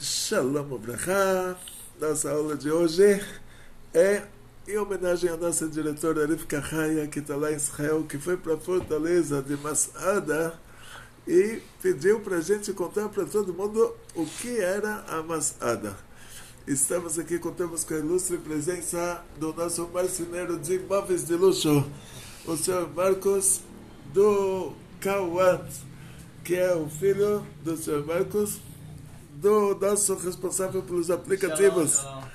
Shalom Ubrachá. Nossa aula de hoje é em homenagem à nossa diretora Rivka Haya, que está lá em Israel, que foi para a fortaleza de Masada e pediu para a gente contar para todo mundo o que era a Masada. Estamos aqui, contamos com a ilustre presença do nosso marceneiro de imóveis de luxo, o senhor Marcos do Cauã, que é o filho do senhor Marcos, do nosso responsável pelos aplicativos, Shalom, shalom.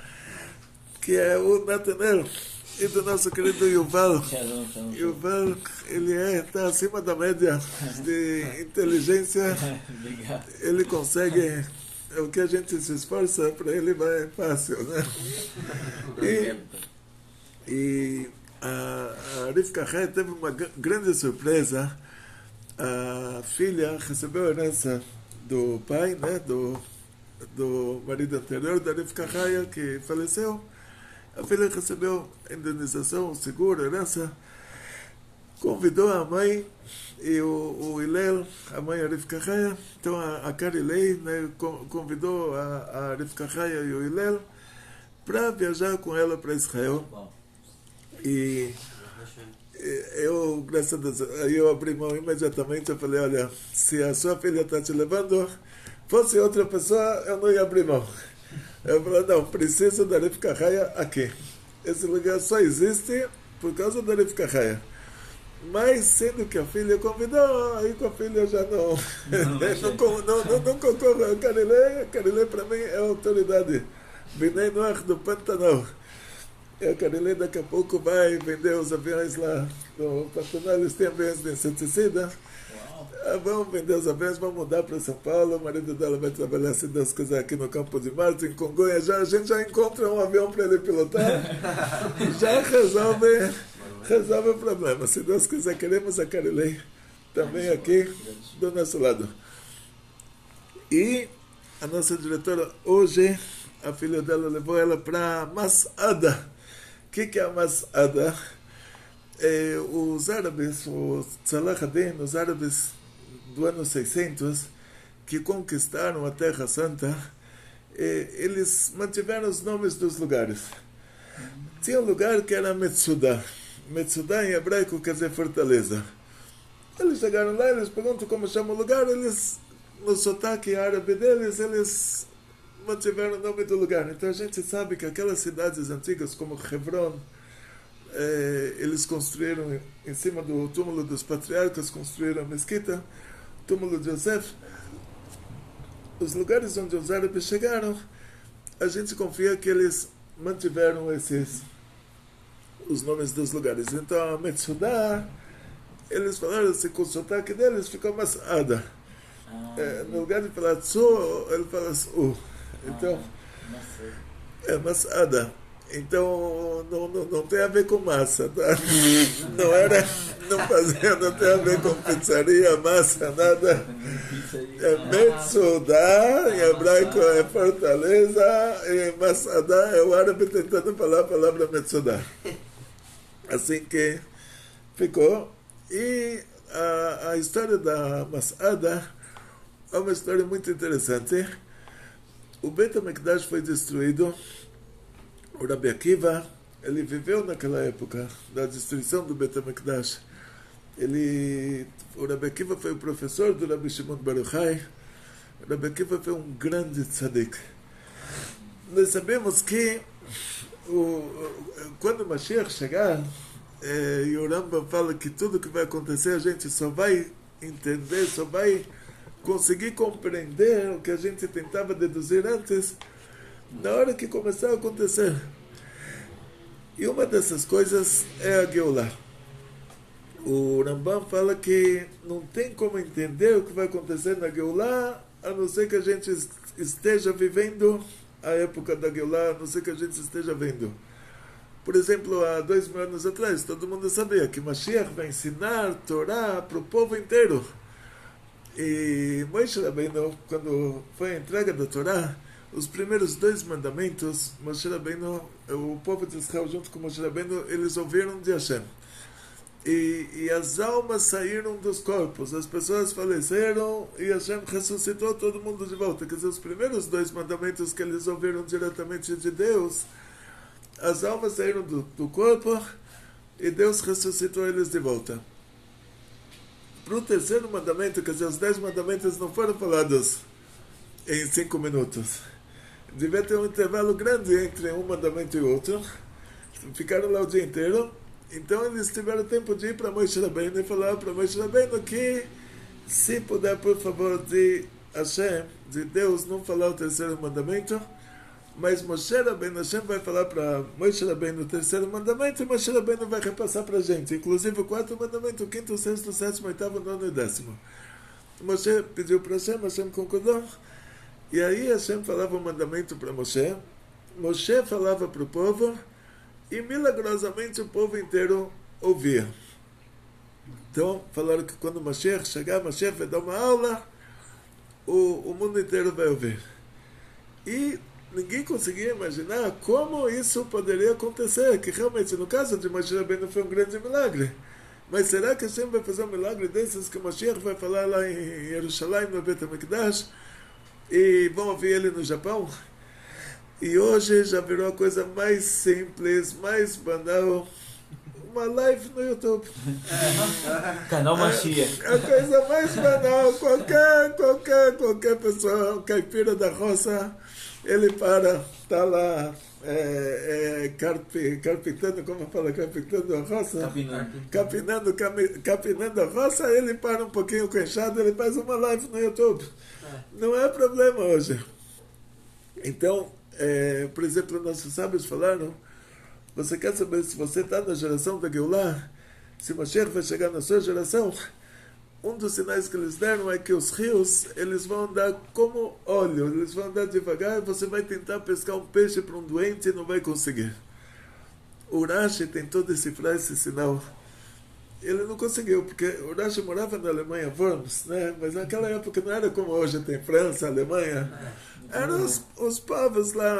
que é o Natanel, e do nosso querido Yuval. Shalom. Yuval, ele está acima da média de inteligência. Obrigado. Ele consegue, é o que a gente se esforça, para ele vai fácil, né? E a Rivka Haya teve uma grande surpresa. A filha recebeu a herança do pai, né, do marido anterior da Rivka Haya, que faleceu. A filha recebeu a indenização, o seguro, a herança. Convidou a mãe e o Hillel, a mãe, a Rivka Haya. Então a Carilei, né, convidou a Rivka Haya e o Hillel para viajar com ela para Israel. E eu, graças a Deus, aí eu abri mão imediatamente. Eu falei: olha, se a sua filha está te levando, fosse outra pessoa, eu não ia abrir mão. Eu falei: não, preciso da Rivka Haya aqui. Esse lugar só existe por causa da Rivka Haya. Mas sendo que a filha convidou, aí com a filha já não concordo. A Carilei para mim é a autoridade. Binei Noach do Pantanal. E a Carilei daqui a pouco vai vender os aviões lá no Pantanal. Eles têm aviões de inseticida. Vamos vender os aviões, vamos mudar para São Paulo. O marido dela vai trabalhar, se Deus quiser, aqui no Campo de Marte, em Congonha. A gente já encontra um avião para ele pilotar. Já resolve o problema. Se Deus quiser, queremos a Carilei também aqui do nosso lado. E a nossa diretora, hoje, a filha dela levou ela para Masada. O que é a Masada? Os árabes, os Tzalahadin, os árabes do ano 600, que conquistaram a Terra Santa, eles mantiveram os nomes dos lugares. Tinha um lugar que era Metsudah. Metsudah em hebraico quer dizer fortaleza. Eles chegaram lá, eles perguntam como chama o lugar, eles, no sotaque árabe deles, eles mantiveram o nome do lugar. Então a gente sabe que aquelas cidades antigas como Hebron, eles construíram em cima do túmulo dos patriarcas, construíram a mesquita, túmulo de Yosef. Os lugares onde os árabes chegaram, a gente confia que eles mantiveram os nomes dos lugares. Então a Metsudah, eles falaram assim, com o sotaque deles ficou Masada. No lugar de falar Tsu, ele fala Su. Então é Masada. Então não tem a ver com massa, tá? Não tem a ver com pizzaria, massa, nada. É Metsudah, em hebraico é fortaleza, e Masada é o árabe tentando falar a palavra Metsudah. Assim que ficou. E a história da Masada é uma história muito interessante. O Beit HaMikdash foi destruído. O Rabbi Akiva, ele viveu naquela época da destruição do Beit HaMikdash. O Rabbi Akiva foi o professor do Rabbi Shimon Bar Yochai. O Rabbi Akiva foi um grande tzadik. Nós sabemos que quando o Mashiach chegar, e o Rambam fala que tudo que vai acontecer a gente só vai entender, só vai conseguir compreender o que a gente tentava deduzir antes, na hora que começar a acontecer. E uma dessas coisas é a Geulah. O Rambam fala que não tem como entender o que vai acontecer na Geulah, a não ser que a gente esteja vivendo a época da Geulah, a não ser que a gente esteja vendo. Por exemplo, há 2000 anos atrás, todo mundo sabia que Mashiach vai ensinar Torá para o povo inteiro. E Moshe Rabbeinu, quando foi a entrega da Torá, os primeiros 2 mandamentos, Moshe Rabbeinu, o povo de Israel junto com Moshe Rabbeinu, eles ouviram de Hashem. e as almas saíram dos corpos, as pessoas faleceram e Hashem ressuscitou todo mundo de volta. Quer dizer, os primeiros 2 mandamentos que eles ouviram diretamente de Deus, as almas saíram do corpo e Deus ressuscitou eles de volta. Para o terceiro mandamento, quer dizer, os 10 mandamentos não foram falados em 5 minutos. Devia ter um intervalo grande entre um mandamento e outro. Ficaram lá o dia inteiro. Então eles tiveram tempo de ir para Moshe Rabbeinu e falar para Moshe Rabbeinu que, se puder, por favor, de Hashem, de Deus, não falar o terceiro mandamento, mas Moshe Rabbeinu, Hashem vai falar para Moshe Rabbeinu o terceiro mandamento e Moshe Rabbeinu vai repassar para a gente, inclusive o 4º mandamento, o 5º, 6º, 7º, 8º, 9º e 10º. Moshe pediu para Hashem concordou, e aí Hashem falava o mandamento para Moshe, Moshe falava para o povo, e milagrosamente o povo inteiro ouvia. Então, falaram que quando Mashiach chegar, Mashiach vai dar uma aula, o mundo inteiro vai ouvir. E ninguém conseguia imaginar como isso poderia acontecer, que realmente, no caso de Moshe Rabbeinu, foi um grande milagre. Mas será que Hashem vai fazer um milagre desses que Mashiach vai falar lá em Jerusalém, no Bet HaMikdash, e vão ouvir ele no Japão? E hoje já virou a coisa mais simples, mais banal, uma live no YouTube. Canal Mashiach. A coisa mais banal, qualquer pessoa, um caipira da roça, ele está lá carpintando, como fala, carpintando a roça? Capinando a roça, ele para um pouquinho com enxada, ele faz uma live no YouTube. Não é problema hoje. Então, por exemplo, nossos sábios falaram, você quer saber se você está na geração da Geulah, se Mashiach vai chegar na sua geração, um dos sinais que eles deram é que os rios, eles vão andar como óleo, eles vão andar devagar, você vai tentar pescar um peixe para um doente e não vai conseguir. O Rashi tentou decifrar esse sinal. Ele não conseguiu, porque o Rashi morava na Alemanha, Worms, né? Mas naquela época não era como hoje, tem França, Alemanha. Eram os povos lá,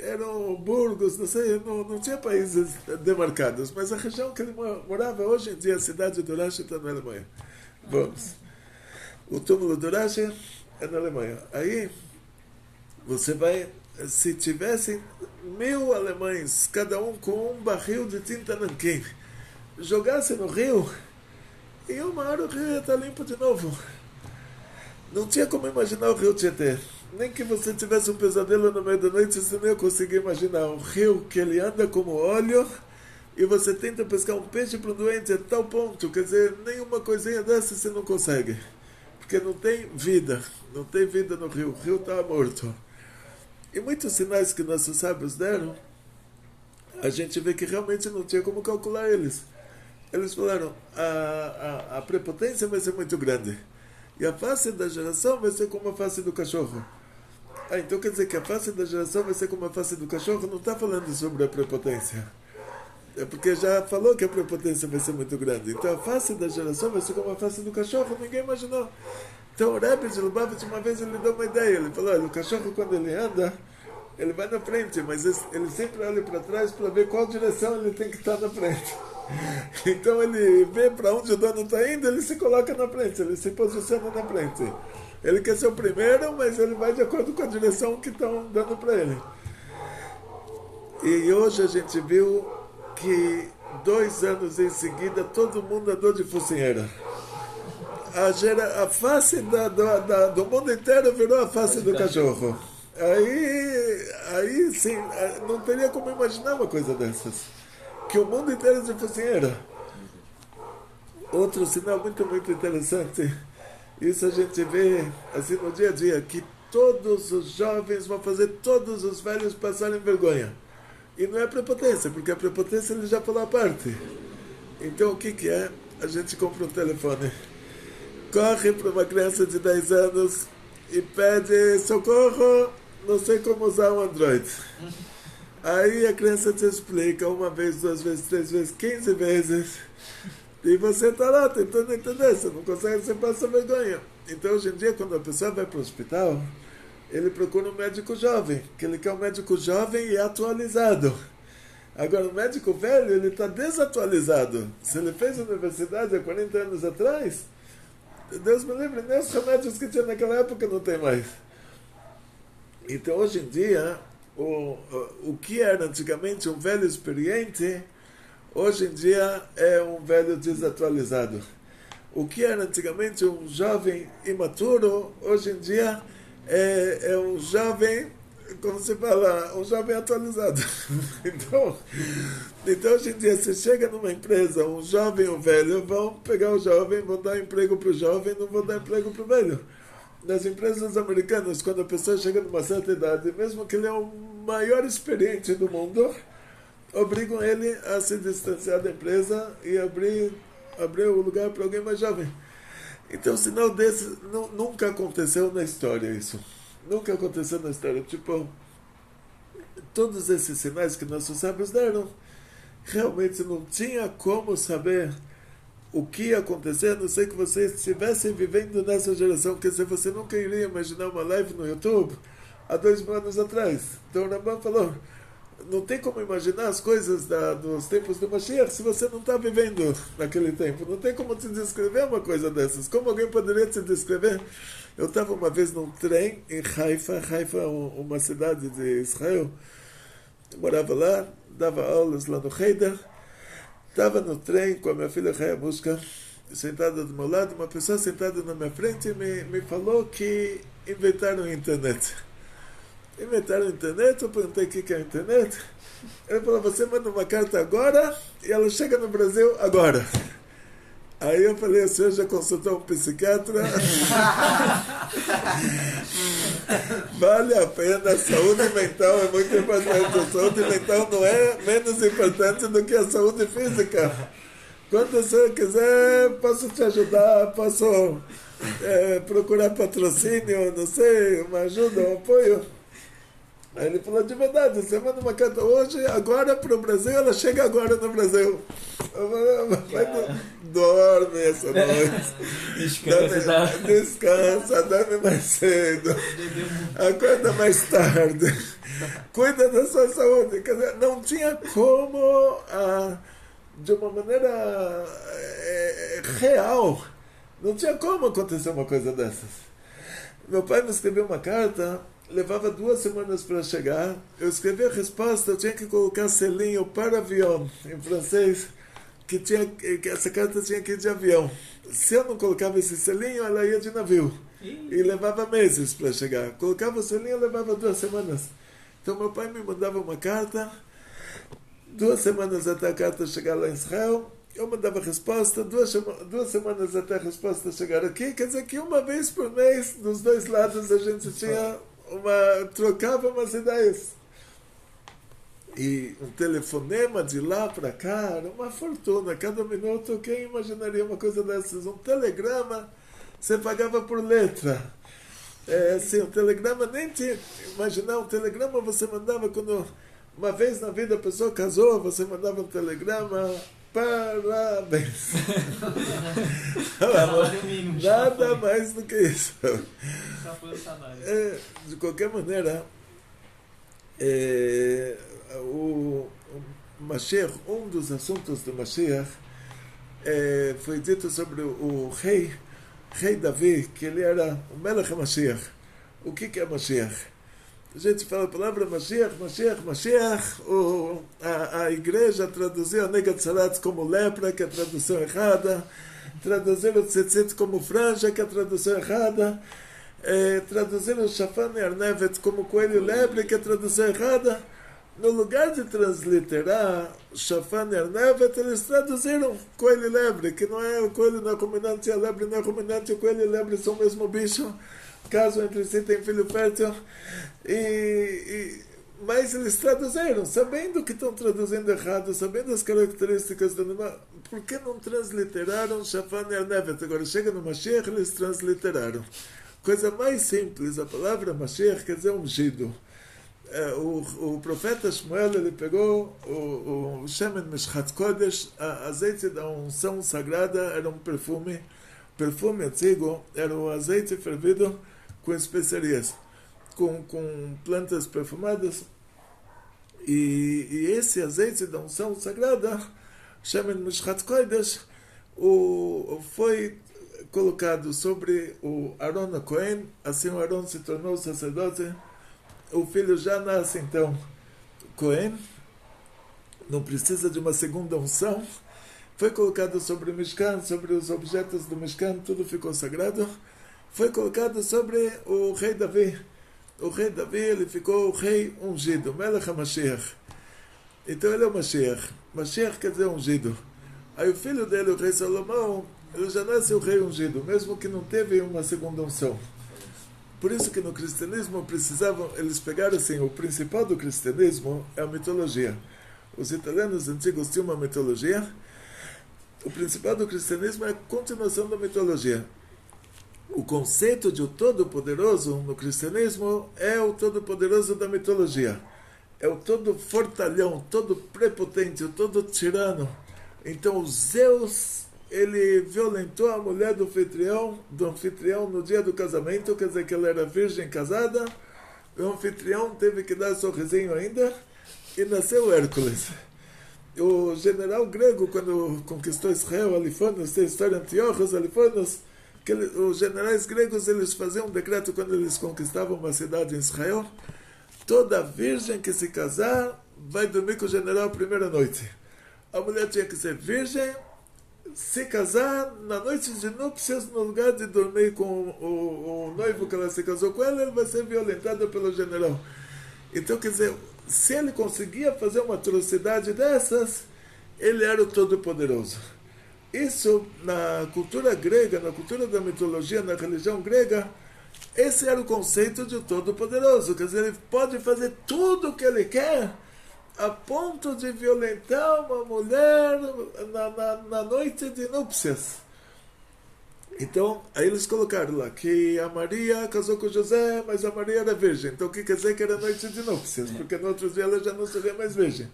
eram burgos, não sei, não tinha países demarcados, mas a região que ele morava hoje em dia, a cidade do Rashi está na Alemanha. Vamos. O túmulo do Rashi é na Alemanha. Aí, você vai, se tivessem 1000 alemães, cada um com um barril de tinta nanquim, jogassem no rio, em uma hora o rio ia estar limpo de novo. Não tinha como imaginar o rio Tietê. Nem que você tivesse um pesadelo no meio da noite, você não ia conseguir imaginar um rio que ele anda como óleo e você tenta pescar um peixe para um doente a tal ponto, quer dizer, nenhuma coisinha dessa você não consegue. Porque não tem vida no rio, o rio está morto. E muitos sinais que nossos sábios deram, a gente vê que realmente não tinha como calcular eles. Eles falaram, a prepotência vai ser muito grande. E a face da geração vai ser como a face do cachorro. Então quer dizer que a face da geração vai ser como a face do cachorro, não está falando sobre a prepotência. É porque já falou que a prepotência vai ser muito grande. Então a face da geração vai ser como a face do cachorro, ninguém imaginou. Então o Rebbe de Lubavitch, uma vez ele deu uma ideia, ele falou, olha, o cachorro quando ele anda, ele vai na frente, mas ele sempre olha para trás para ver qual direção ele tem que estar na frente. Então ele vê para onde o dono está indo, ele se coloca na frente, ele se posiciona na frente. Ele quer ser o primeiro, mas ele vai de acordo com a direção que estão dando para ele. E hoje a gente viu que 2 anos em seguida todo mundo andou de focinheira. A face do mundo inteiro virou a face do cachorro. Aí sim, não teria como imaginar uma coisa dessas. Que o mundo inteiro de focinheira. Outro sinal muito interessante, isso a gente vê assim no dia a dia, que todos os jovens vão fazer todos os velhos passarem vergonha. E não é prepotência, porque a prepotência ele já falou à parte. Então o que é? A gente compra um telefone, corre para uma criança de 10 anos e pede socorro, não sei como usar um Android. Aí a criança te explica 1 vez, 2 vezes, 3 vezes, 15 vezes. E você está lá tentando entender, você não consegue, você passa vergonha. Então hoje em dia, quando a pessoa vai para o hospital, ele procura um médico jovem, que ele quer um médico jovem e atualizado. Agora, o médico velho, ele está desatualizado. Se ele fez universidade há 40 anos atrás, Deus me livre, nem os remédios que tinha naquela época não tem mais. Então, hoje em dia, o que era antigamente um velho experiente, hoje em dia é um velho desatualizado. O que era antigamente um jovem imaturo, hoje em dia é um jovem, como se fala, um jovem atualizado. Então, hoje em dia, se chega numa empresa, um jovem e um velho, vão pegar o jovem, vão dar emprego para o jovem, não vão dar emprego para o velho. Nas empresas americanas, quando a pessoa chega numa certa idade, mesmo que ele é o maior experiente do mundo, obrigam ele a se distanciar da empresa e abrir o lugar para alguém mais jovem. Então, sinal desse nunca aconteceu na história isso. Nunca aconteceu na história. Tipo, todos esses sinais que nossos sábios deram, realmente não tinha como saber o que ia acontecer, a não ser que vocês estivessem vivendo nessa geração, porque se você nunca iria imaginar uma live no YouTube há 2000 anos atrás. Então o Rambam falou, não tem como imaginar as coisas dos tempos do Mashiach se você não está vivendo naquele tempo. Não tem como te descrever uma coisa dessas. Como alguém poderia te descrever? Eu estava uma vez num trem em Haifa, uma cidade de Israel. Eu morava lá, dava aulas lá no Heider. Estava no trem com a minha filha Hayamushka, sentada do meu lado, uma pessoa sentada na minha frente me falou que inventaram a internet. Inventaram a internet, eu perguntei o que é a internet. Ele falou, você manda uma carta agora e ela chega no Brasil agora. Aí eu falei, o senhor já consultou um psiquiatra? Vale a pena, a saúde mental é muito importante. A saúde mental não é menos importante do que a saúde física. Quando o senhor quiser, posso te ajudar, posso procurar patrocínio, não sei, uma ajuda, um apoio. Aí ele falou, de verdade, você manda uma carta hoje, agora para o Brasil, ela chega agora no Brasil. Dorme essa noite. Descansa, dorme mais cedo. Acorda mais tarde. Cuida da sua saúde. Quer dizer, não tinha como, de uma maneira real, não tinha como acontecer uma coisa dessas. Meu pai me escreveu uma carta, levava 2 semanas para chegar. Eu escrevi a resposta, eu tinha que colocar selinho para avião, em francês, que essa carta tinha que ir de avião. Se eu não colocava esse selinho, ela ia de navio. E levava meses para chegar. Colocava o selinho, levava 2 semanas. Então meu pai me mandava uma carta, 2 semanas até a carta chegar lá em Israel, eu mandava a resposta, 2 semanas até a resposta chegar aqui. Quer dizer que uma vez por mês, dos 2 lados, a gente trocava umas ideias. E um telefonema de lá para cá era uma fortuna. Cada minuto, quem imaginaria uma coisa dessas? Um telegrama, você pagava por letra. Assim, um telegrama, nem tinha. Imaginar, um telegrama você mandava quando uma vez na vida a pessoa casou, você mandava um telegrama, parabéns. Nada mais do que isso. De qualquer maneira, o Mashiach, um dos assuntos do Mashiach, foi dito sobre o rei Davi, que ele era o Melech Mashiach. O que é Mashiach? A gente fala a palavra Mashiach. A igreja traduziu a Negatzarat como lepra, que é a tradução errada. Traduziram o Tzitzit como franja, que é a tradução errada. Traduziram o Shafan e Arnevet como coelho lebre, que é a tradução errada. No lugar de transliterar Shafan e Arnevet, eles traduziram coelho e lebre, que não é o coelho não é ruminante, a lebre não é ruminante, o coelho e a lebre são o mesmo bicho, caso entre si tem filho fértil. Mas eles traduziram, sabendo que estão traduzindo errado, sabendo as características do animal. Por que não transliteraram Shafan e Arnevet? Agora chega no Mashiach, eles transliteraram. Coisa mais simples, a palavra Mashiach quer dizer ungido. O profeta Shmuel, ele pegou o Shemen Mishchat Kodesh, azeite da unção sagrada, era um perfume antigo, era o azeite fervido com especiarias, com plantas perfumadas. E esse azeite da unção sagrada, Shemen Mishchat Kodesh, foi colocado sobre o Aaron Cohen, assim o Aaron se tornou sacerdote, o filho já nasce então Cohen, não precisa de uma segunda unção, foi colocado sobre o Mishkan, sobre os objetos do Mishkan, tudo ficou sagrado, foi colocado sobre o rei Davi. O rei Davi, ele ficou o rei ungido, Melech HaMashiach. Então ele é o Mashiach. Mashiach quer dizer ungido. Aí o filho dele, o rei Salomão, ele já nasce o rei ungido, mesmo que não teve uma segunda unção. Por isso que no cristianismo eles pegaram assim, o principal do cristianismo é a mitologia. Os italianos antigos tinham uma mitologia. O principal do cristianismo é a continuação da mitologia. O conceito de o Todo-Poderoso no cristianismo é o Todo-Poderoso da mitologia. É o todo fortalhão, todo prepotente, o todo tirano. Então, Zeus, ele violentou a mulher do anfitrião no dia do casamento, quer dizer que ela era virgem casada, o anfitrião teve que dar sorrisinho ainda, e nasceu Hércules. O general grego, quando conquistou Israel, Alifonos, tem a história de Antíochos, Alifonos, que os generais gregos, eles faziam um decreto quando eles conquistavam uma cidade em Israel, toda virgem que se casar vai dormir com o general a primeira noite. A mulher tinha que ser virgem, se casar na noite de núpcias, no lugar de dormir com o noivo que ela se casou com ele vai ser violentada pelo general. Então, quer dizer, se ele conseguia fazer uma atrocidade dessas, ele era o Todo-Poderoso. Isso, na cultura grega, na cultura da mitologia, na religião grega, esse era o conceito de Todo-Poderoso. Quer dizer, ele pode fazer tudo o que ele quer, a ponto de violentar uma mulher na noite de núpcias. Então, aí eles colocaram lá que a Maria casou com José, mas a Maria era virgem. Então, o que quer dizer que era noite de núpcias? Porque no outro dia ela já não seria mais virgem.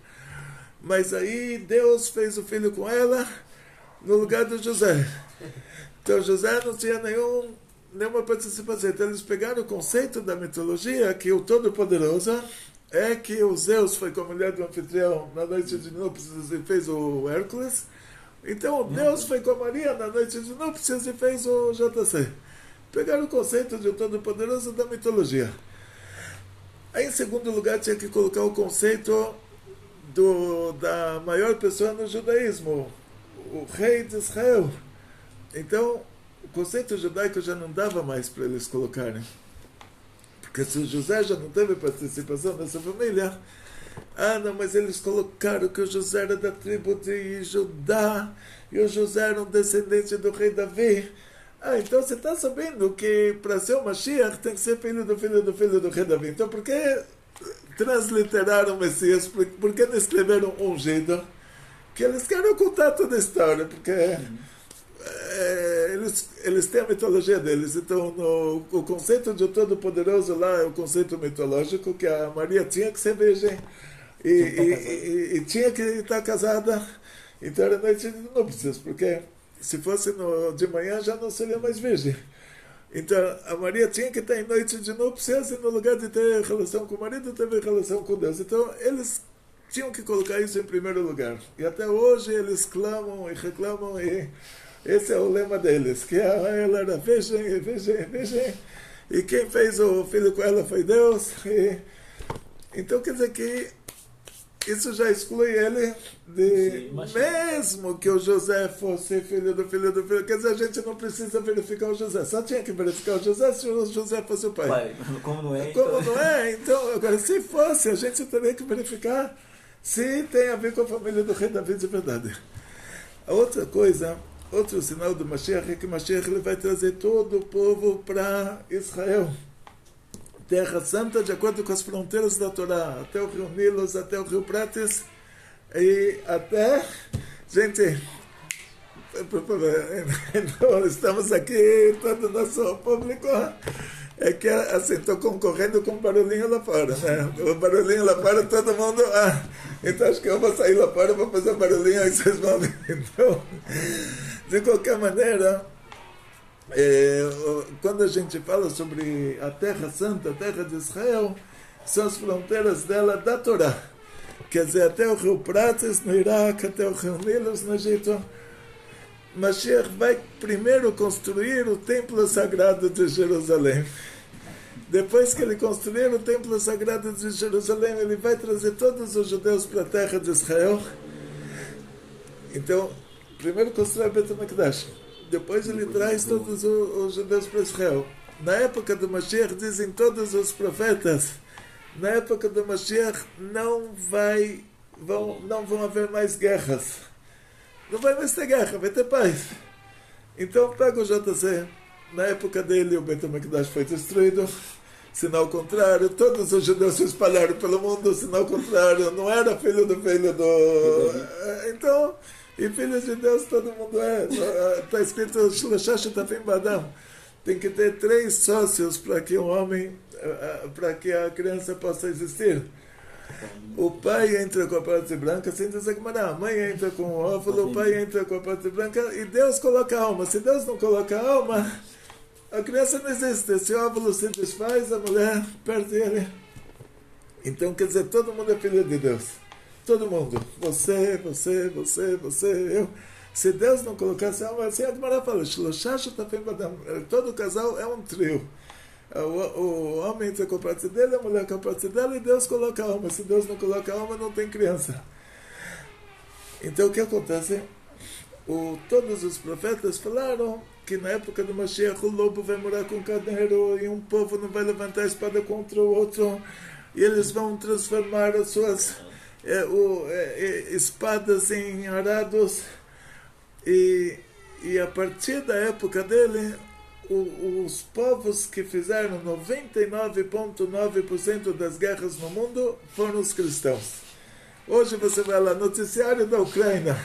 Mas aí Deus fez o filho com ela no lugar do José. Então, José não tinha nenhuma participação. Então, eles pegaram o conceito da mitologia, que o Todo-Poderoso é que o Zeus foi com a mulher do anfitrião na noite de núpcias e fez o Hércules. Então, Deus foi com a Maria na noite de núpcias e fez o JC. Pegaram o conceito de o Todo-Poderoso da mitologia. Aí, em segundo lugar, tinha que colocar o conceito da maior pessoa no judaísmo, o rei de Israel. Então, o conceito judaico já não dava mais para eles colocarem. Porque se o José já não teve participação nessa família, não, mas eles colocaram que o José era da tribo de Judá, e o José era um descendente do rei Davi. Então você está sabendo que para ser o Mashiach tem que ser filho do rei Davi. Então por que transliteraram o Messias? Por que não escreveram ungido? Que eles querem ocultar toda a história, porque eles têm a mitologia deles. Então o conceito de Todo-Poderoso lá é o conceito mitológico, que a Maria tinha que ser virgem e tinha que estar casada. Então era noite de núpcias, porque se fosse de manhã já não seria mais virgem. Então a Maria tinha que estar em noite de núpcias e no lugar de ter relação com o marido, teve relação com Deus. Então eles tinham que colocar isso em primeiro lugar. E até hoje eles clamam e reclamam, e esse é o lema deles, que ela era virgem, e quem fez o filho com ela foi Deus. Então quer dizer que isso já exclui ele mesmo que o José fosse filho do filho. Quer dizer, a gente não precisa verificar o José, só tinha que verificar o José se o José fosse o pai. Como não é? Como não é, então agora se fosse, a gente teria que verificar se tem a ver com a família do rei Davi de verdade. A outra coisa, outro sinal do Mashiach é que o Mashiach ele vai trazer todo o povo para Israel, Terra Santa, de acordo com as fronteiras da Torá, até o rio Nilos, até o rio Prates, e até, gente, então, estamos aqui, todo o nosso público, é que assim, estou concorrendo com um barulhinho lá fora, né? O barulhinho lá fora, todo mundo, então acho que eu vou sair lá fora, vou fazer um barulhinho, aí vocês vão ver. Então, de qualquer maneira, quando a gente fala sobre a Terra Santa, a Terra de Israel, são as fronteiras dela da Torá. quer dizer, até o rio Prates no Iraque, até o rio Nilo no Egito. Mashiach vai primeiro construir o templo sagrado de Jerusalém. Depois que ele construir o templo sagrado de Jerusalém, ele vai trazer todos os judeus para a terra de Israel. Então, primeiro constrói Beit HaMikdash. Depois ele traz todos os judeus para Israel. Na época do Mashiach, dizem todos os profetas, na época do Mashiach não vão haver mais guerras. Não vai mais ter guerra, vai ter paz. Então pega o JC. Na época dele o Beit HaMikdash foi destruído. Sinal contrário, todos os judeus se espalharam pelo mundo. Sinal contrário, não era filho do... Então, e filhos de Deus todo mundo é. Está escrito Shloshah Shutafim B'Adam. Tem que ter 3 sócios para que um homem, para que a criança possa existir. O pai entra com a parte branca, sem dizer que a mãe entra com o óvulo, o pai entra com a parte branca e Deus coloca a alma. Se Deus não coloca a alma, a criança não existe. Se o óvulo se desfaz, a mulher perde ele. Então, quer dizer, todo mundo é filho de Deus. Todo mundo. Você, eu. Se Deus não colocasse a alma, assim a Gemara fala, Shloshah Shutafim B'Adam. Todo casal é um trio. O homem entra com a parte dele, a mulher com a parte dela, e Deus coloca a alma. Se Deus não coloca a alma, não tem criança. Então o que acontece? Todos os profetas falaram que na época do Mashiach o lobo vai morar com o carneiro e um povo não vai levantar a espada contra o outro e eles vão transformar as suas espadas em arados e a partir da época dele os povos que fizeram 99,9% das guerras no mundo foram os cristãos. Hoje você vai lá, noticiário da Ucrânia,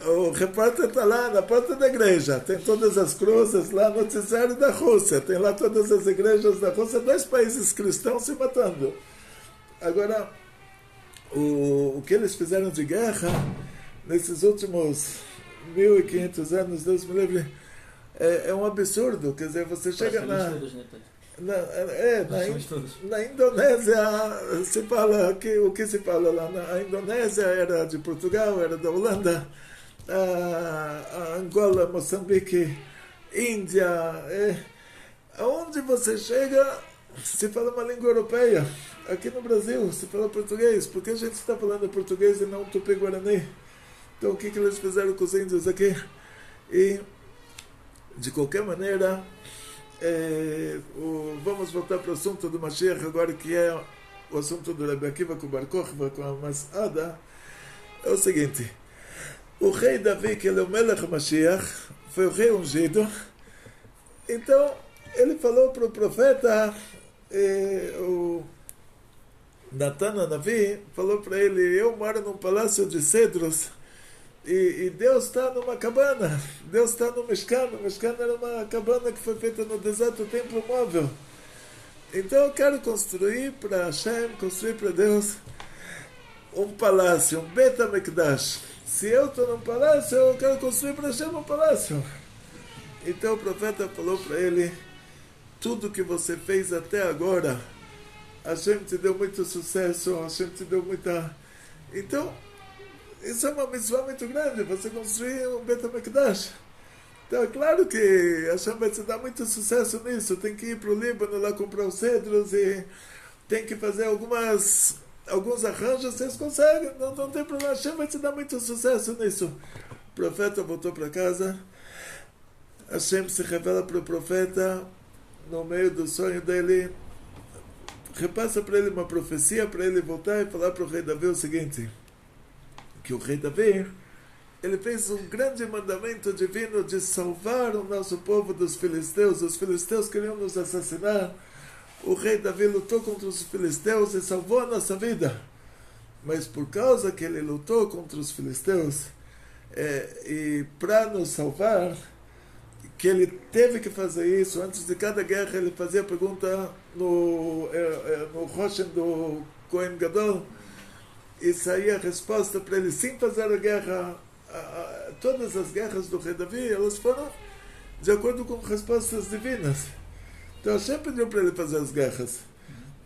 o repórter está lá na porta da igreja, tem todas as cruzes lá, noticiário da Rússia, tem lá todas as igrejas da Rússia, 2 países cristãos se matando. Agora, o que eles fizeram de guerra nesses últimos 1500 anos, Deus me livre, é um absurdo. Quer dizer, você chega na Indonésia, se fala o que se fala lá. A Indonésia era de Portugal, era da Holanda, a Angola, Moçambique, Índia. Aonde você chega, se fala uma língua europeia. Aqui no Brasil se fala português. Por que a gente está falando português e não tupi-guarani? Então o que eles fizeram com os índios aqui? E de qualquer maneira, vamos voltar para o assunto do Mashiach agora, que é o assunto do Rebbe Akiva com Bar Kokhba, com a Masada. É o seguinte: o rei Davi, que ele é o Melech Mashiach, foi o rei ungido. Então ele falou para o profeta, o Natan Hanavi falou para ele: eu moro num palácio de cedros e Deus está numa cabana, Deus está no Mishkan. O Mishkan era uma cabana que foi feita no deserto, templo móvel. Então eu quero construir para Hashem, construir para Deus um palácio, um Beit HaMikdash. Se eu estou num palácio, eu quero construir para Hashem um palácio. Então o profeta falou para ele: tudo que você fez até agora, Hashem te deu muito sucesso, Hashem te deu muita... Então, isso é uma missão muito grande, você construir um Beit HaMikdash. Então é claro que Hashem vai te dar muito sucesso nisso. Tem que ir para o Líbano lá comprar os cedros e tem que fazer alguns arranjos, vocês conseguem, não tem problema, Hashem vai te dar muito sucesso nisso. O profeta voltou para casa, Hashem se revela para o profeta no meio do sonho dele, repassa para ele uma profecia para ele voltar e falar para o rei Davi o seguinte: que o rei Davi, ele fez um grande mandamento divino de salvar o nosso povo dos filisteus. Os filisteus queriam nos assassinar. O rei Davi lutou contra os filisteus e salvou a nossa vida. Mas por causa que ele lutou contra os filisteus, e para nos salvar, que ele teve que fazer isso, antes de cada guerra ele fazia a pergunta no Roshem do Kohen Gadol, e saía a resposta para ele, sim, fazer a guerra. Todas as guerras do rei Davi, elas foram de acordo com respostas divinas. Então Hashem pediu para ele fazer as guerras,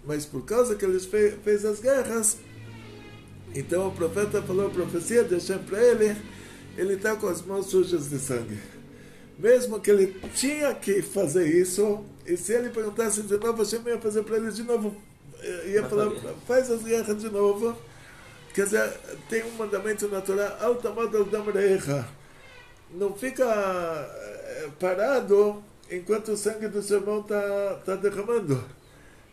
mas por causa que ele fez as guerras, Então o profeta falou a profecia de Hashem para ele, ele está com as mãos sujas de sangue. Mesmo que ele tinha que fazer isso, e se ele perguntasse de novo, Hashem ia fazer para ele de novo, ia falar, faz as guerras de novo. Quer dizer, tem um mandamento natural, não fica parado enquanto o sangue do seu irmão está derramando.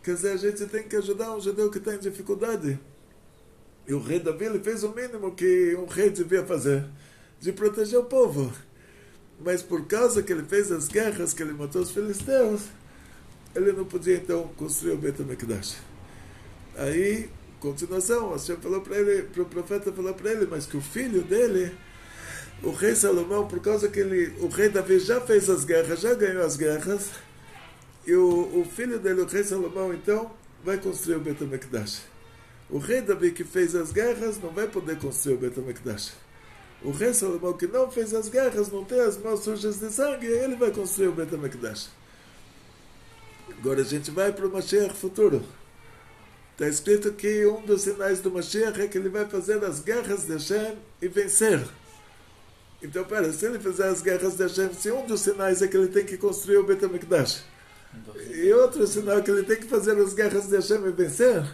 Quer dizer, a gente tem que ajudar um judeu que está em dificuldade. E o rei Davi ele fez o mínimo que um rei devia fazer, de proteger o povo. Mas por causa que ele fez as guerras, que ele matou os filisteus, ele não podia então construir o Beit HaMikdash. Aí, continuação, Hashem falou para ele, o profeta falou para ele, mas que o filho dele, o rei Salomão, por causa que o rei Davi já fez as guerras, já ganhou as guerras, e o filho dele, o rei Salomão, então, vai construir o Beit HaMikdash. O rei Davi que fez as guerras não vai poder construir o Beit HaMikdash. O rei Salomão que não fez as guerras, não tem as mãos sujas de sangue, ele vai construir o Beit HaMikdash. Agora a gente vai para o Mashiach futuro. Está escrito que um dos sinais do Mashiach é que ele vai fazer as guerras de Hashem e vencer. Então, se ele fizer as guerras de Hashem, se um dos sinais é que ele tem que construir o Beit HaMikdash, e outro sinal é que ele tem que fazer as guerras de Hashem e vencer,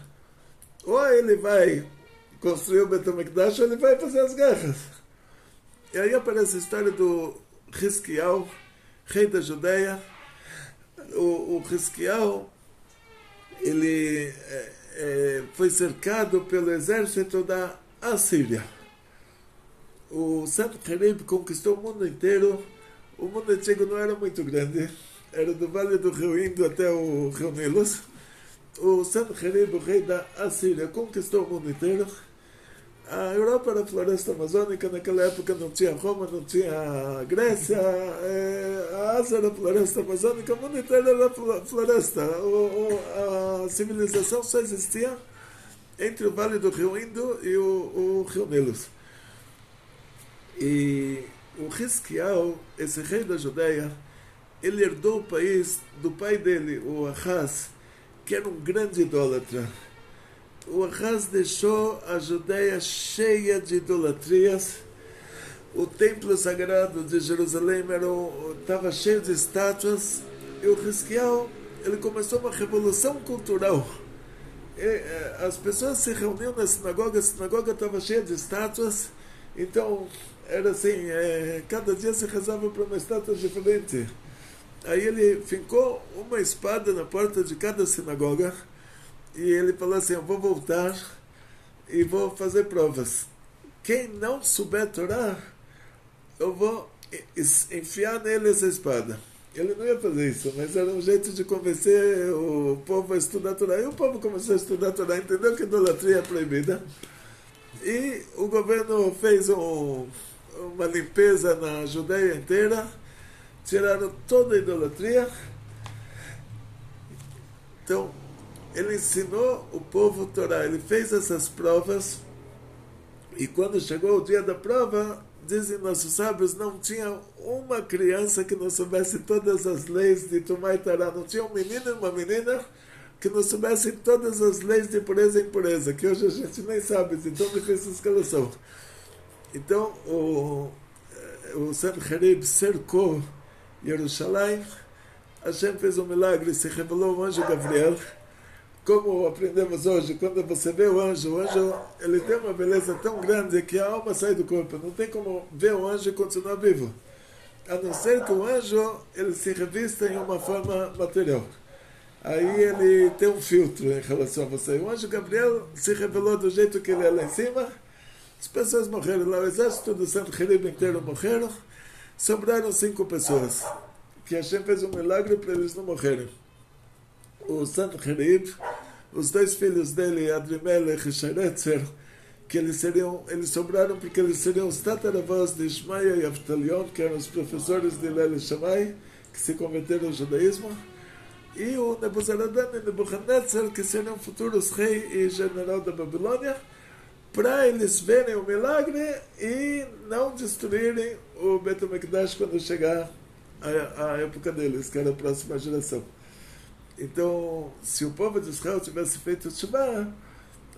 ou ele vai construir o Beit HaMikdash ou ele vai fazer as guerras. E aí aparece a história do Hizkiyahu, rei da Judeia. O Hizkiyahu, ele foi cercado pelo exército da Assíria. O Sanherib conquistou o mundo inteiro. O mundo antigo não era muito grande, era do Vale do Rio Indo até o Rio Nilo. O Sanherib, o rei da Assíria, conquistou o mundo inteiro. A Europa era a floresta amazônica, naquela época não tinha Roma, não tinha Grécia, a Ásia era a floresta amazônica, o mundo inteiro era floresta. A civilização só existia entre o Vale do Rio Indo e o Rio Nilo. E o Hizkiyahu, esse rei da Judeia, ele herdou o país do pai dele, o Ahaz, que era um grande idólatra. O Ahaz deixou a Judeia cheia de idolatrias. O templo sagrado de Jerusalém estava cheio de estátuas. E o Hizkiyahu, ele começou uma revolução cultural. As pessoas se reuniam na sinagoga, a sinagoga estava cheia de estátuas. Então, era assim, cada dia se rezava para uma estátua diferente. Aí ele fincou uma espada na porta de cada sinagoga. E ele falou assim, eu vou voltar e vou fazer provas. Quem não souber Torá, eu vou enfiar nele essa espada. Ele não ia fazer isso, mas era um jeito de convencer o povo a estudar Torá. E o povo começou a estudar Torá, entendeu que idolatria é proibida. E o governo fez uma limpeza na Judeia inteira, tiraram toda a idolatria. Então, ele ensinou o povo Torá, ele fez essas provas, e quando chegou o dia da prova, dizem nossos sábios, não tinha uma criança que não soubesse todas as leis de Tumá e Tará, não tinha um menino e uma menina que não soubessem todas as leis de pureza e impureza, que hoje a gente nem sabe, de tão difíceis que elas são. Então, o Sanherib cercou Jerusalém, Hashem fez um milagre, se revelou o anjo Gabriel. Como aprendemos hoje, quando você vê o anjo ele tem uma beleza tão grande que a alma sai do corpo. Não tem como ver o anjo e continuar vivo. A não ser que o anjo ele se revista em uma forma material. Aí ele tem um filtro em relação a você. O anjo Gabriel se revelou do jeito que ele é lá em cima. As pessoas morreram lá. O exército do Sanherib inteiro morreram. Sobraram 5 pessoas. Que Hashem fez um milagre para eles não morrerem. O Sanherib, os 2 filhos dele, Adrimelech e Sheretzer, que eles sobraram porque eles seriam os tataravós de Ishmael e Avtalion, que eram os professores de Lele Shammai, que se converteram ao judaísmo, e o Nebuzaradan e Nebuchadnezzar, que seriam futuros rei e general da Babilônia, para eles verem o milagre e não destruírem o Beit HaMikdash quando chegar a época deles, que era a próxima geração. Então, se o povo de Israel tivesse feito Teshuvah,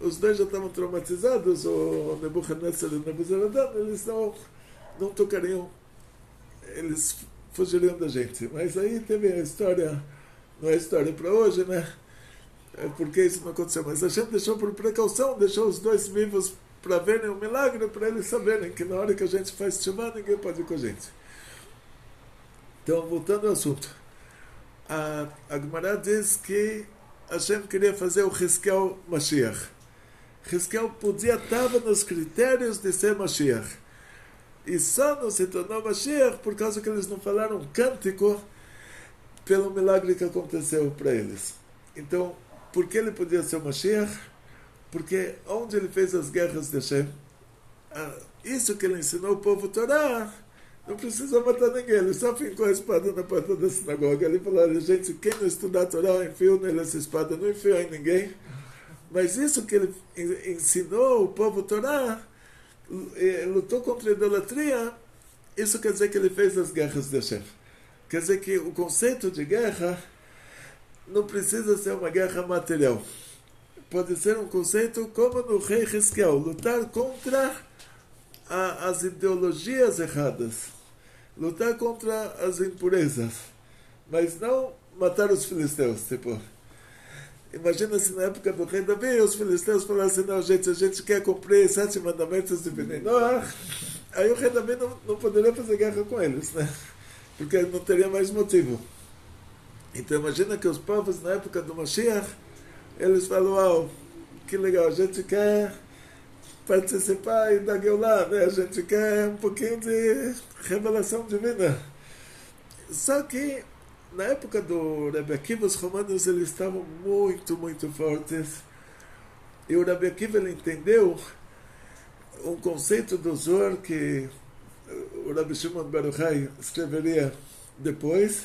os dois já estavam traumatizados, o Nebuchadnezzar e o Nebuzaradan, eles não tocariam, eles fugiriam da gente. Mas aí teve a história, não é história para hoje, né? É porque isso não aconteceu. Mas a gente deixou por precaução, deixou os dois vivos para verem o milagre, para eles saberem que na hora que a gente faz tchuvá, ninguém pode ir com a gente. Então, voltando ao assunto. A Gemara diz que Hashem queria fazer o Hizkiel Mashiach. Hizkiel estava nos critérios de ser Mashiach. E só não se tornou Mashiach por causa que eles não falaram um cântico pelo milagre que aconteceu para eles. Então, por que ele podia ser o Mashiach? Porque onde ele fez as guerras de Hashem, isso que ele ensinou o povo Torá, não precisa matar ninguém, ele só fincou a espada na porta da sinagoga. Ele falou, olha, gente, quem não estudar a Torá, enfiou nele essa espada, não enfiou em ninguém. Mas isso que ele ensinou o povo Torá, lutou contra a idolatria, isso quer dizer que ele fez as guerras de Hashem. Quer dizer que o conceito de guerra não precisa ser uma guerra material. Pode ser um conceito como no rei Hizkiel, lutar contra as ideologias erradas, lutar contra as impurezas, mas não matar os filisteus. Tipo, imagina se na época do rei Davi os filisteus falassem, não, gente, a gente quer cumprir 7 mandamentos de Bnei Noach, aí o rei Davi não poderia fazer guerra com eles, né? Porque não teria mais motivo. Então imagina que os povos na época do Mashiach, eles falam, que legal, a gente quer participar da Geulah, né? A gente quer um pouquinho de revelação divina. Só que na época do Rebbe Akiva, os romanos eles estavam muito, muito fortes. E o Rebbe Akiva ele entendeu um conceito do Zohar que o Rabbi Shimon Bar Yochai escreveria depois,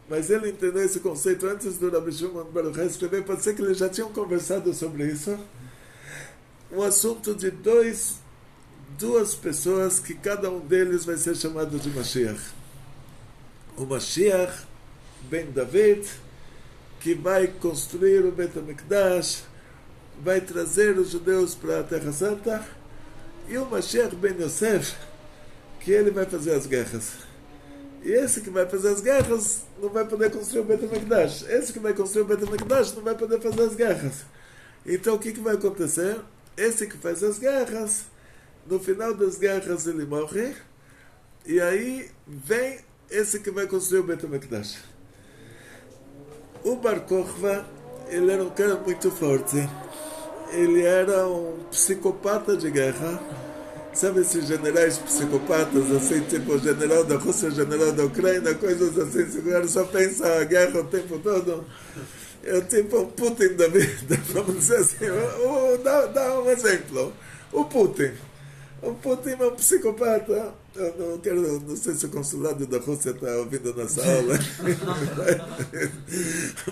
mas ele entendeu esse conceito antes do Rabbi Shimon Bar Yochai escrever. Pode ser que eles já tinham conversado sobre isso. Um assunto de duas pessoas que cada um deles vai ser chamado de Mashiach. O Mashiach ben David, que vai construir o Bet HaMikdash, vai trazer os judeus para a Terra Santa, e o Mashiach ben Yosef, que ele vai fazer as guerras. E esse que vai fazer as guerras não vai poder construir o Bet HaMikdash. Esse que vai construir o Bet HaMikdash não vai poder fazer as guerras. Então o que vai acontecer? Esse que faz as guerras, no final das guerras ele morre, e aí vem esse que vai construir o Bet HaMikdash. O Bar Kokhba, ele era um cara muito forte. Ele era um psicopata de guerra. Sabe esses generais psicopatas, assim, tipo o general da Rússia, o general da Ucrânia, coisas assim, o cara só pensa a guerra o tempo todo. É tipo o Putin da vida, vamos dizer assim. Dá um exemplo. O Putin é um psicopata. Eu não sei se o consulado da Rússia está ouvindo nossa aula.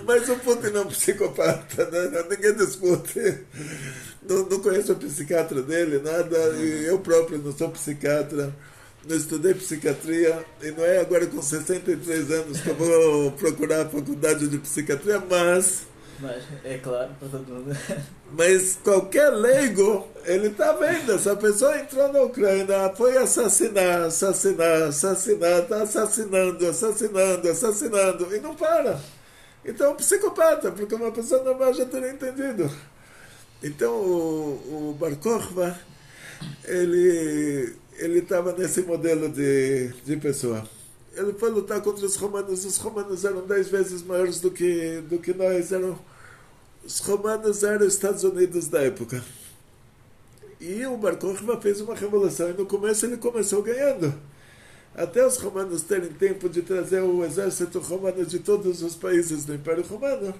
Mas o Putin é um psicopata, né? Ninguém discute. Não conheço o psiquiatra dele, nada. E eu próprio não sou psiquiatra. Não estudei psiquiatria. E não é agora com 63 anos que eu vou procurar a faculdade de psiquiatria, mas é claro, para todo mundo. Mas qualquer leigo, ele está vendo. Essa pessoa entrou na Ucrânia, foi assassinar, está assassinando, e não para. Então é um psicopata, porque uma pessoa normal já teria entendido. Então o Bar Kokhba, ele estava nesse modelo de pessoa. Ele foi lutar contra os romanos eram 10 vezes maiores do que nós. Os romanos eram os Estados Unidos da época. E o Bar Kokhba fez uma revolução, e no começo ele começou ganhando. Até os romanos terem tempo de trazer o exército romano de todos os países do Império Romano,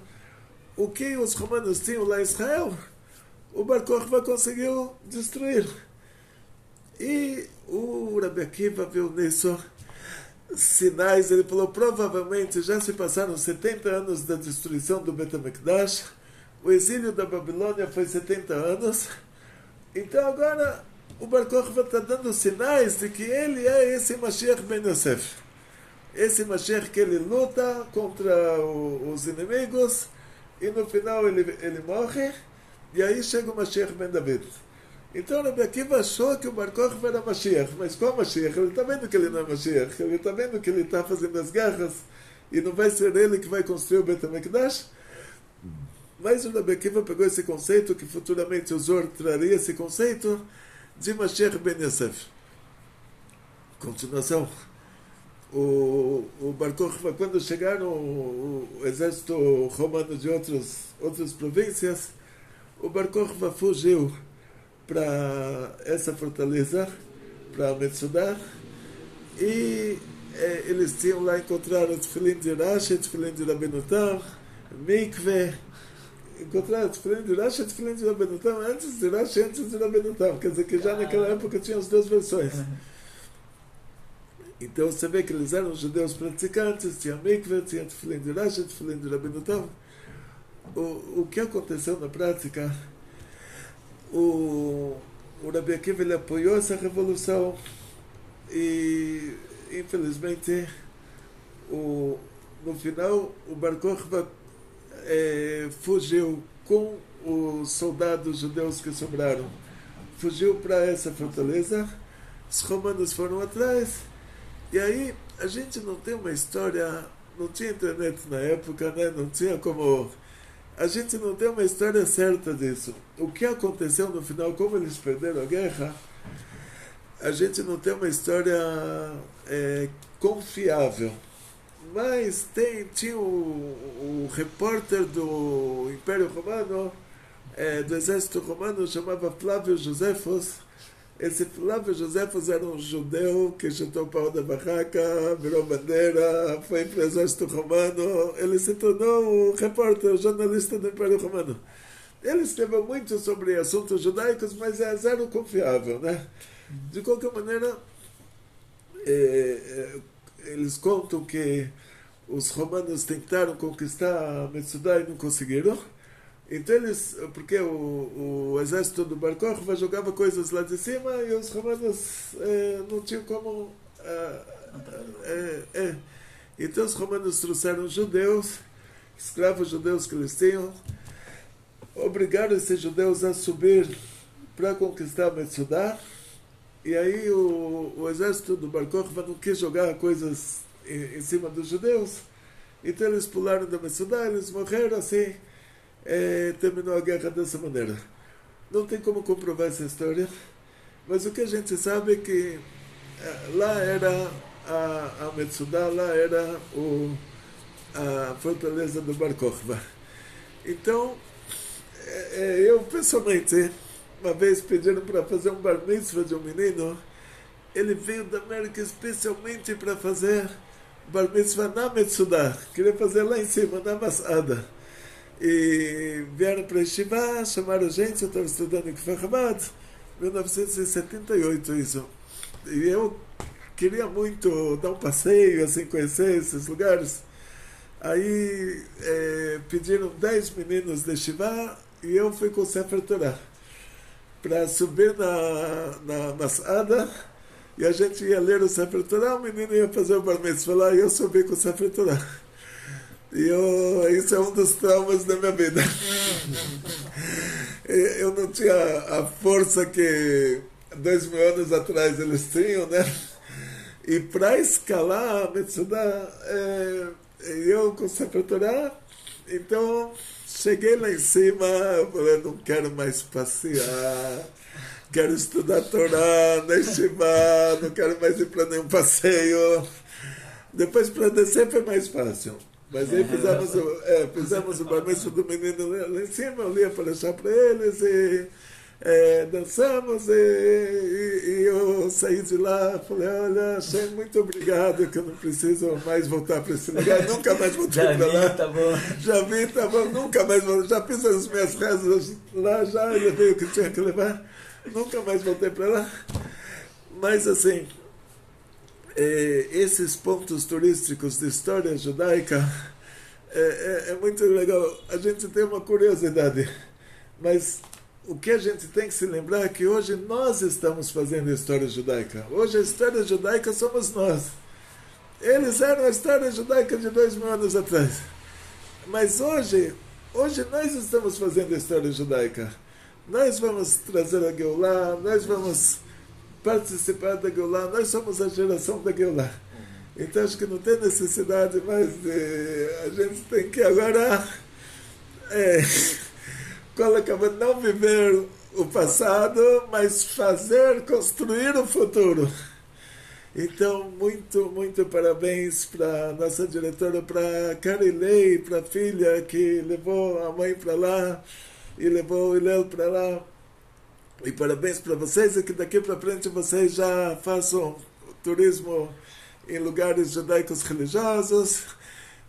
o que os romanos tinham lá em Israel, o Bar Kokhba conseguiu destruir. E o Rabbi Akiva viu nisso sinais. Ele falou, provavelmente já se passaram 70 anos da destruição do Bet HaMikdash, o exílio da Babilônia foi 70 anos, então agora o Bar Kokhba está dando sinais de que ele é esse Mashiach ben Yosef, esse Mashiach que ele luta contra os inimigos, e no final ele morre, E aí chega o Mashiach ben David. Então Rabbi Akiva achou que o Bar Kokhba era Mashiach. Mas qual Mashiach? Ele está vendo que ele não é Mashiach. Ele está vendo que ele está fazendo as guerras e não vai ser ele que vai construir o Beit HaMikdash. Mas o Rabbi Akiva pegou esse conceito, que futuramente o Zohar traria esse conceito, de Mashiach ben Yosef. Continuação. O Bar Kokhba, quando chegaram o exército romano de outras províncias, o Bar Kokhba fugiu para essa fortaleza, para Metsudah, e eles tinham lá encontrado o tefilim de Rashi, o tefilim de Rabbeinu Tam, Mikve, encontraram o tefilim de Rashi e o tefilim de Rabbeinu Tam antes de Rashi e antes de Rabbeinu Tam, quer dizer que já naquela época tinham as duas versões. Então você vê que eles eram judeus praticantes, tinha Mikve, tinha tefilim de Rashi, tefilim de Rabbeinu Tam. O que aconteceu na prática? O Rabbi Akiva, ele apoiou essa revolução e, infelizmente, no final, o Bar Kokhba fugiu com os soldados judeus que sobraram. Fugiu para essa fortaleza, os romanos foram atrás, e aí a gente não tem uma história, não tinha internet na época, né? Não tinha como... A gente não tem uma história certa disso. O que aconteceu no final, como eles perderam a guerra, a gente não tem uma história confiável. Mas tinha o repórter do Império Romano, do Exército Romano, chamava Flávio Josefos. Esse Flávio Josefos era um judeu que chutou o pau da barraca, virou bandeira, foi para o Exército Romano. Ele se tornou o repórter, o jornalista do Império Romano. Ele escreveu muito sobre assuntos judaicos, mas é zero confiável, né? De qualquer maneira, eles contam que os romanos tentaram conquistar Metsudah e não conseguiram. Então porque o exército do Bar Kokhba jogava coisas lá de cima e os romanos não tinham como... Então os romanos trouxeram judeus, escravos judeus que eles tinham, obrigaram esses judeus a subir para conquistar Metsudah, e aí o exército do Bar Kokhba não quis jogar coisas em cima dos judeus, então eles pularam da Metsudah, eles morreram assim. Terminou a guerra dessa maneira. Não tem como comprovar essa história, mas o que a gente sabe é que lá era a Metsudah, lá era a fortaleza do Bar Kokhba. Então, eu pessoalmente, uma vez pediram para fazer um bar mitzvah de um menino, ele veio da América especialmente para fazer bar mitzvah na Metsudah, queria fazer lá em cima, na Masada. E vieram para Yeshiva, chamaram a gente, eu estava estudando em Kfar Chabad, 1978 isso. E eu queria muito dar um passeio, assim, conhecer esses lugares. Aí pediram 10 meninos de Yeshiva e eu fui com o Sefer Torah para subir na Masada, e a gente ia ler o Sefer Torah, o menino ia fazer o bar mitzvah lá e eu subi com o Sefer Torah. E isso é um dos traumas da minha vida. Eu não tinha a força que 2000 anos atrás eles tinham, né? E para escalar a Metsudah, eu com o Sefer Torah, então cheguei lá em cima, eu falei, não quero mais passear, quero estudar Torá, na Yeshiva, não quero mais ir para nenhum passeio. Depois para descer foi mais fácil. Mas aí fizemos o bar mitzvah do menino lá em cima, eu lia para deixar para eles, e dançamos, e eu saí de lá, falei, olha, Hashem, muito obrigado, que eu não preciso mais voltar para esse lugar, nunca mais voltei para lá. Tá bom. Já vi, tá bom, nunca mais voltei, já fiz as minhas rezas lá, já levei o que tinha que levar, nunca mais voltei para lá. Mas assim... esses pontos turísticos de história judaica é muito legal. A gente tem uma curiosidade, mas o que a gente tem que se lembrar é que hoje nós estamos fazendo a história judaica. Hoje a história judaica somos nós. Eles eram a história judaica de 2000 anos atrás. Mas hoje nós estamos fazendo a história judaica. Nós vamos trazer a Geulah, nós vamos participar da Geulah, nós somos a geração da Geulah. Então acho que não tem necessidade mais de... A gente tem que agora não viver o passado, mas construir o futuro. Então, muito parabéns para nossa diretora, para Carilei, para a filha que levou a mãe para lá e levou o Hillel para lá. E parabéns para vocês e que daqui para frente vocês já façam turismo em lugares judaicos religiosos,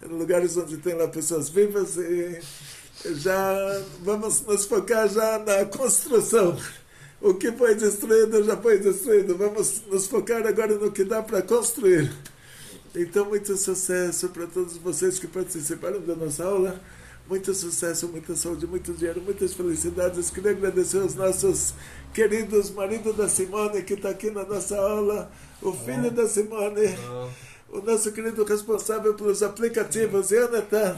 em lugares onde tem lá pessoas vivas, e já vamos nos focar já na construção. O que foi destruído já foi destruído. Vamos nos focar agora no que dá para construir. Então, muito sucesso para todos vocês que participaram da nossa aula. Muito sucesso, muita saúde, muito dinheiro, muitas felicidades. Queria agradecer aos nossos queridos marido da Simone, que está aqui na nossa aula, o filho da Simone, o nosso querido responsável pelos aplicativos, Jonathan,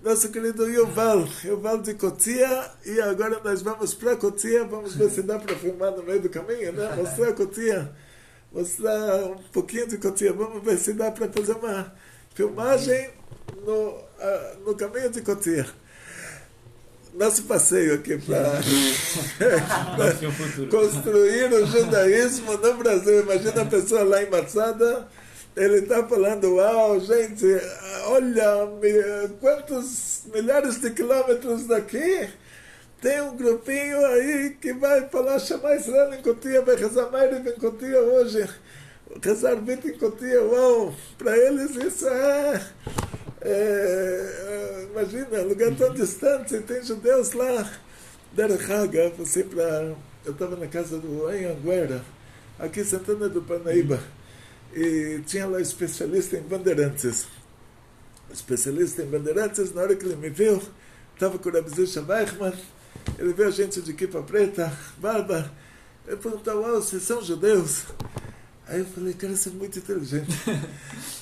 nosso querido Yuval de Cotia, e agora nós vamos para Cotia, vamos ver se dá para filmar no meio do caminho, né? Mostrar Cotia, mostrar um pouquinho de Cotia, vamos ver se dá para fazer uma filmagem no caminho de Cotia. Nosso passeio aqui para construir o judaísmo no Brasil. Imagina a pessoa lá em Matsada, ele está falando, uau, gente, olha, quantos milhares de quilômetros daqui tem um grupinho aí que vai falar, chamar Israel em Cotia, vai rezar Ma'ariv em Cotia hoje, rezar Vit em Cotia, uau, para eles isso imagina, lugar tão distante, tem judeus lá, Derech Hagav, eu estava na casa do Anhanguera, aqui em Santana do Parnaíba, e tinha lá especialista em bandeirantes. Especialista em bandeirantes, na hora que ele me viu, estava com o Rabbi Zusha Weichmann, ele viu a gente de kipa preta, barba, ele perguntou, uau, vocês são judeus? Aí eu falei, cara, você é muito inteligente.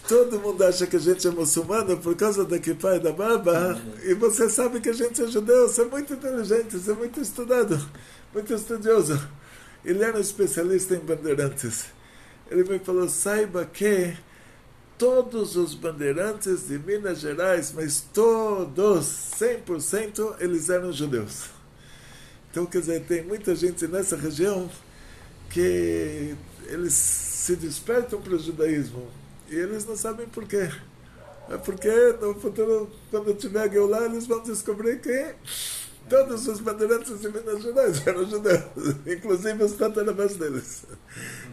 Todo mundo acha que a gente é muçulmano por causa da kippah e da barba, e você sabe que a gente é judeu, você é muito inteligente, você é muito estudado, muito estudioso. Ele era um especialista em bandeirantes. Ele me falou, saiba que todos os bandeirantes de Minas Gerais, mas todos, 100%, eles eram judeus. Então, quer dizer, tem muita gente nessa região que eles se despertam para o judaísmo e eles não sabem por quê. É porque no futuro, quando tiver a Geulah, eles vão descobrir que todos os bandeirantes de Minas Gerais eram judeus, inclusive os tataravós deles.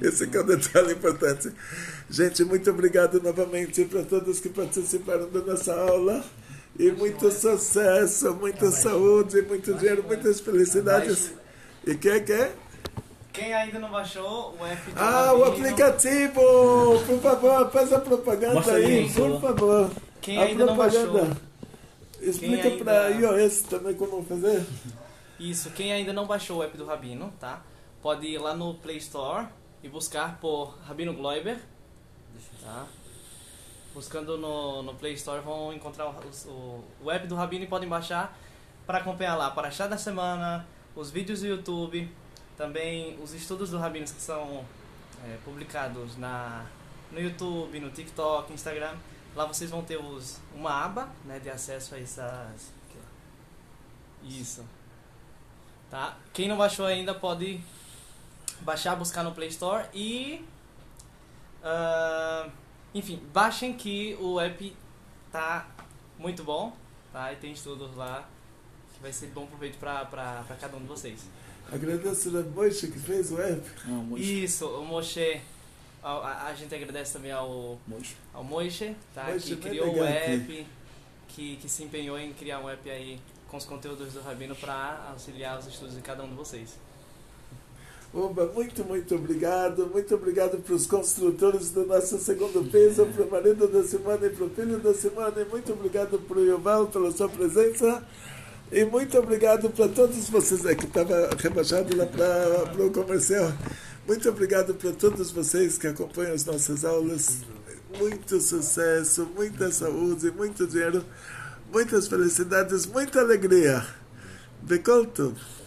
Esse é o detalhe importante. Gente, muito obrigado novamente para todos que participaram da nossa aula. E muito sucesso, muita saúde, muito dinheiro, muitas felicidades. E Quem ainda não baixou o app do o aplicativo! Por favor, faz a propaganda. Mostra aí, por favor. Quem ainda não baixou. Explica para iOS também como fazer. Isso, quem ainda não baixou o app do Rabino, tá? Pode ir lá no Play Store e buscar por Rabino Gloiber, tá? Buscando no Play Store vão encontrar o app do Rabino e podem baixar para acompanhar lá a Parashá da semana, os vídeos do YouTube, também os estudos do Rabino que são publicados no YouTube, no TikTok, Instagram. Lá vocês vão ter uma aba, né, de acesso a essas... Isso. Tá? Quem não baixou ainda pode baixar, buscar no Play Store e... enfim, baixem que o app tá muito bom, tá? E tem estudos lá que vai ser bom proveito para cada um de vocês. Agradeço ao Moshe que fez o app. Isso, o Moshe. A gente agradece também ao Moshe, tá? Que criou o app, que se empenhou em criar um app aí com os conteúdos do Rabino para auxiliar os estudos de cada um de vocês. Oba, muito obrigado. Muito obrigado para os construtores do nosso segundo piso, para o marido da Simone e para o filho da Simone. Muito obrigado para o Yuval pela sua presença. E muito obrigado para todos vocês que estava rebaixado lá para o comercial. Muito obrigado para todos vocês que acompanham as nossas aulas. Muito sucesso, muita saúde, muito dinheiro, muitas felicidades, muita alegria. Bekolto.